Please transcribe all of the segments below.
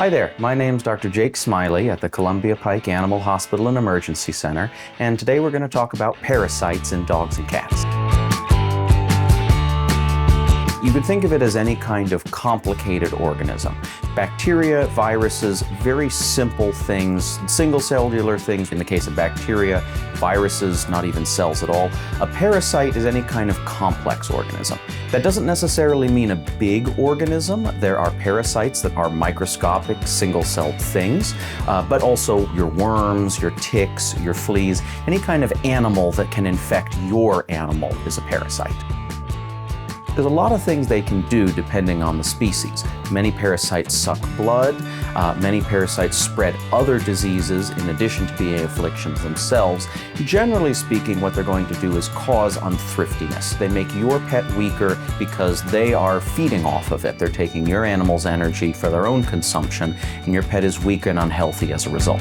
Hi there, my name's Dr. Jake Smiley at the Columbia Pike Animal Hospital and Emergency Center, and today we're going to talk about parasites in dogs and cats. You could think of it as any kind of complicated organism. Bacteria, viruses, very simple things, single cellular things in the case of bacteria, viruses, not even cells at all. A parasite is any kind of complex organism. That doesn't necessarily mean a big organism. There are parasites that are microscopic, single-celled things, but also your worms, your ticks, your fleas, any kind of animal that can infect your animal is a parasite. There's a lot of things they can do depending on the species. Many parasites suck blood, many parasites spread other diseases in addition to being afflictions themselves. Generally speaking, what they're going to do is cause unthriftiness. They make your pet weaker because they are feeding off of it. They're taking your animal's energy for their own consumption, and your pet is weak and unhealthy as a result.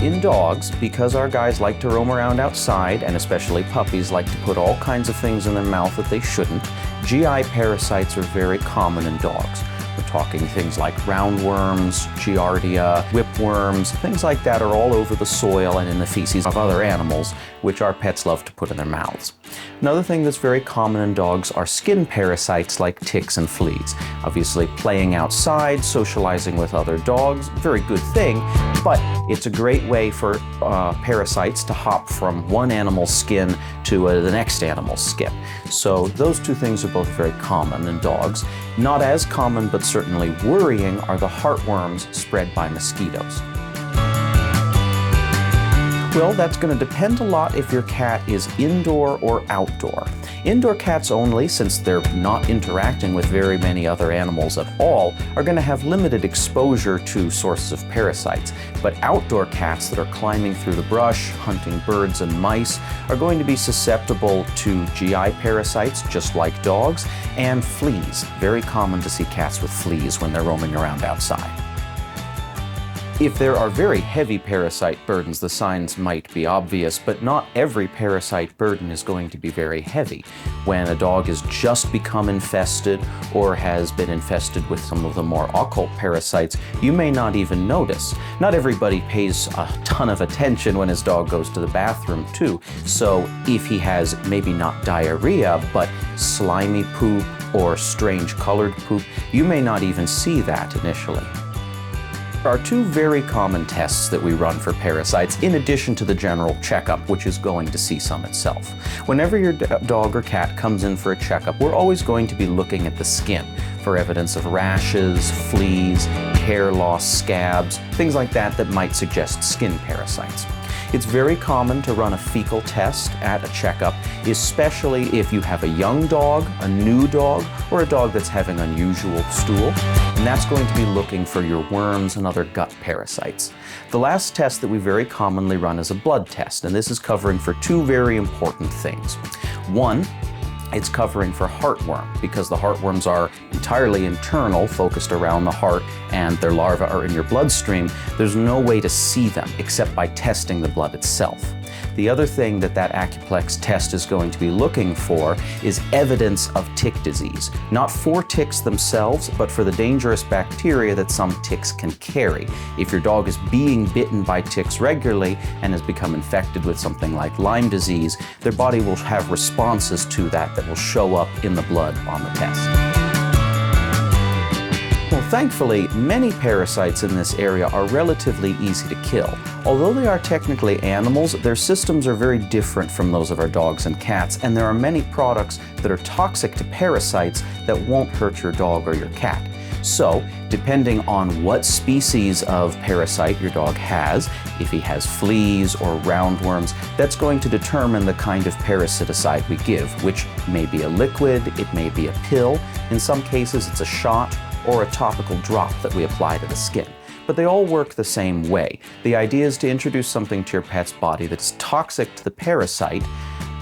In dogs, because our guys like to roam around outside, and especially puppies like to put all kinds of things in their mouth that they shouldn't, GI parasites are very common in dogs. We're talking things like roundworms, giardia, whipworms, things like that are all over the soil and in the feces of other animals, which our pets love to put in their mouths. Another thing that's very common in dogs are skin parasites like ticks and fleas. Obviously, playing outside, socializing with other dogs, very good thing, but it's a great way for parasites to hop from one animal's skin to the next animal's skin. So those two things are both very common in dogs. Not as common, but certainly worrying, are the heartworms spread by mosquitoes. Well, that's going to depend a lot if your cat is indoor or outdoor. Indoor cats only, since they're not interacting with very many other animals at all, are going to have limited exposure to sources of parasites. But outdoor cats that are climbing through the brush, hunting birds and mice, are going to be susceptible to GI parasites, just like dogs, and fleas. Very common to see cats with fleas when they're roaming around outside. If there are very heavy parasite burdens, the signs might be obvious, but not every parasite burden is going to be very heavy. When a dog has just become infested or has been infested with some of the more occult parasites, you may not even notice. Not everybody pays a ton of attention when his dog goes to the bathroom too, so if he has maybe not diarrhea, but slimy poop or strange colored poop, you may not even see that initially. There are two very common tests that we run for parasites in addition to the general checkup, which is going to see some itself. Whenever your dog or cat comes in for a checkup, we're always going to be looking at the skin for evidence of rashes, fleas, hair loss, scabs, things like that that might suggest skin parasites. It's very common to run a fecal test at a checkup, especially if you have a young dog, a new dog, or a dog that's having unusual stool, and that's going to be looking for your worms and other gut parasites. The last test that we very commonly run is a blood test, and this is covering for two very important things. One, it's covering for heartworm, because the heartworms are entirely internal, focused around the heart, and their larvae are in your bloodstream. There's no way to see them except by testing the blood itself. The other thing that Acuplex test is going to be looking for is evidence of tick disease. Not for ticks themselves, but for the dangerous bacteria that some ticks can carry. If your dog is being bitten by ticks regularly and has become infected with something like Lyme disease, their body will have responses to that will show up in the blood on the test. Well, thankfully, many parasites in this area are relatively easy to kill. Although they are technically animals, their systems are very different from those of our dogs and cats, and there are many products that are toxic to parasites that won't hurt your dog or your cat. So, depending on what species of parasite your dog has, if he has fleas or roundworms, that's going to determine the kind of parasiticide we give, which may be a liquid, it may be a pill, in some cases it's a shot, or a topical drop that we apply to the skin. But they all work the same way. The idea is to introduce something to your pet's body that's toxic to the parasite,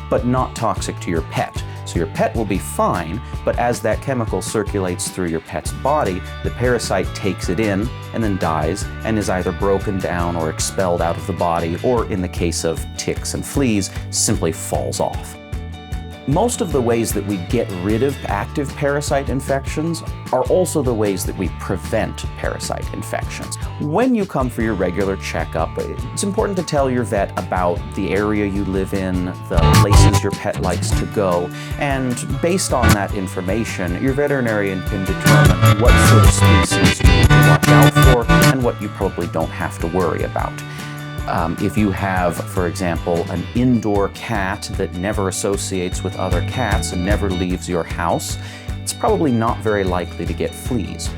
but not toxic to your pet. So your pet will be fine, but as that chemical circulates through your pet's body, the parasite takes it in and then dies and is either broken down or expelled out of the body, or in the case of ticks and fleas, simply falls off. Most of the ways that we get rid of active parasite infections are also the ways that we prevent parasite infections. When you come for your regular checkup, it's important to tell your vet about the area you live in, the places your pet likes to go, and based on that information, your veterinarian can determine what sort of species you need to watch out for and what you probably don't have to worry about. If you have, for example, an indoor cat that never associates with other cats and never leaves your house, it's probably not very likely to get fleas.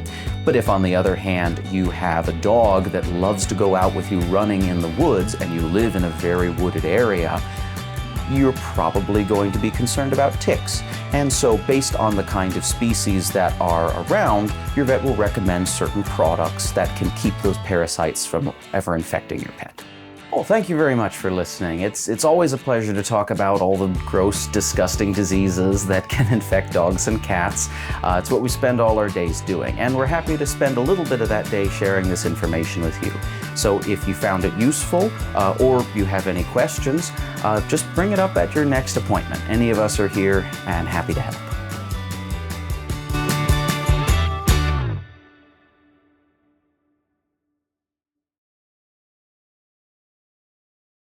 But if, on the other hand, you have a dog that loves to go out with you running in the woods and you live in a very wooded area, you're probably going to be concerned about ticks. And so, based on the kind of species that are around, your vet will recommend certain products that can keep those parasites from ever infecting your pet. Well, thank you very much for listening. It's always a pleasure to talk about all the gross, disgusting diseases that can infect dogs and cats. It's what we spend all our days doing, and we're happy to spend a little bit of that day sharing this information with you. So if you found it useful, or you have any questions, just bring it up at your next appointment. Any of us are here and happy to help.